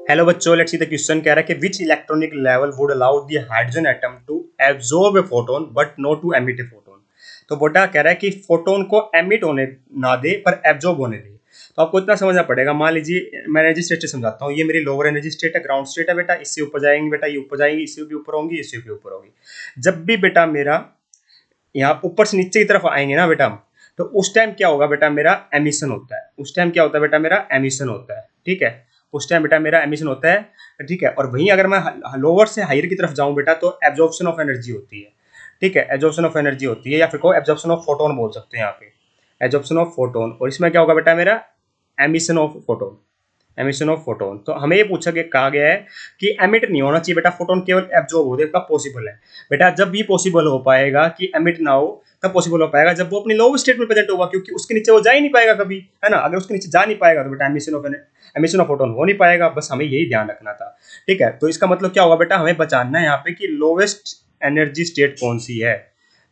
Hello बच्चों, let's see the question कह रहा है कि which electronic level would allow the hydrogen atom to absorb a photon but not to emit a photon. तो बेटा कह रहा है कि फोटोन को एमिट होने ना दे पर एब्जॉर्ब होने दे। तो आपको इतना समझना पड़ेगा। मान लीजिए मैं एनर्जी स्टेट से समझाता हूँ। ये मेरी लोअर एनर्जी स्टेट है, ग्राउंड स्टेट है बेटा। इससे ऊपर जाएंगे बेटा, ये ऊपर जाएंगी, इससे भी ऊपर होंगी, इससे भी ऊपर होगी। जब भी बेटा मेरा यहाँ ऊपर से नीचे की तरफ आएंगे ना बेटा, तो उस टाइम क्या होगा बेटा, मेरा एमिशन होता है। उस टाइम क्या होता है बेटा, मेरा एमिशन होता है। ठीक है, उस टाइम बेटा मेरा एमिशन होता है। ठीक है, और वहीं अगर मैं लोअर से हायर की तरफ जाऊं बेटा, तो एब्जॉर्प्शन ऑफ एनर्जी होती है। ठीक है, एब्जॉर्प्शन ऑफ एनर्जी होती है, या फिर को एब्जॉर्प्शन ऑफ फोटोन बोल सकते हैं यहाँ पे, एब्जॉर्प्शन ऑफ फोटोन। और इसमें क्या होगा बेटा, मेरा emission of photon, emission of photon. तो हमें ये पूछा कि कहा गया है कि एमिट नहीं होना चाहिए बेटा, फोटोन केवल एब्जॉर्ब होते कब पॉसिबल है बेटा, जब भी पॉसिबल हो पाएगा कि एमिट ना हो, तब पॉसिबल हो पाएगा जब वो अपनी लोअर स्टेट में प्रेजेंट होगा, क्योंकि उसके नीचे वो जा ही नहीं पाएगा कभी, है ना। अगर उसके नीचे जा नहीं पाएगा तो बेटा एमिशन ऑफ फोटोन हो नहीं पाएगा। बस हमें यही ध्यान रखना था। ठीक है, तो इसका मतलब क्या होगा बेटा, हमें बचाना है यहाँ पे कि लोवेस्ट एनर्जी स्टेट कौन सी है,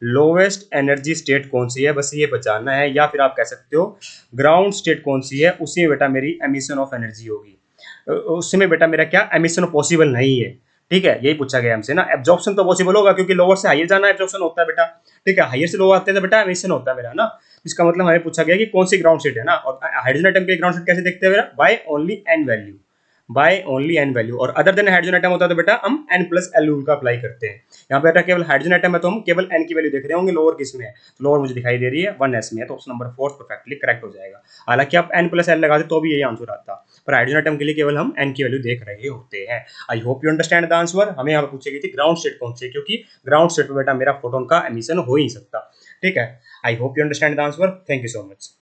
लोवेस्ट एनर्जी स्टेट कौन सी है, बस ये बचाना है। या फिर आप कह सकते हो ग्राउंड स्टेट कौन सी है, उसी में बेटा मेरी एमिशन ऑफ एनर्जी होगी। उसमें बेटा मेरा क्या एमिशन पॉसिबल नहीं है। ठीक है, यही पूछा गया हमसे ना। एब्जॉर्प्शन तो पॉसिबल होगा क्योंकि लोअर से हायर जाना एब्जॉर्प्शन होता है बेटा। ठीक है, हायर से लोअर आते हैं तो बेटा एमिशन होता है मेरा ना। इसका मतलब हमें पूछा गया कि कौन सी ग्राउंड स्टेट है ना। और हाइड्रोजन एटम के ग्राउंड स्टेट कैसे देखते हैं बेटा, by only N value, by only N value. और अदर देन हाइड्रोजन एटम होता है तो बेटा हम एन प्लस एल रूल का अप्लाई करते हैं। यहाँ पे बेटा केवल हाइड्रोजन एटम है तो हम केवल एन की वैल्यू देख रहे होंगे। लोअर किस में है, तो लोअर मुझे दिखाई दे रही है 1s में है, तो ऑप्शन नंबर 4 परफेक्टली करेक्ट हो जाएगा। हालांकि आप एन प्लस एल लगाते तो भी यही आंसर आता, पर हाइड्रोजन एटम के लिए केवल हम एन की वैल्यू देख रहे होते हैं। I hope you understand the answer. हमें यहाँ पे पूछी गई थी ग्राउंड स्टेट कौन सी है, क्योंकि ग्राउंड स्टेट पे बेटा मेरा फोटोन का एमिशन हो ही नहीं सकता। ठीक है, I hope you understand the answer. Thank you so much.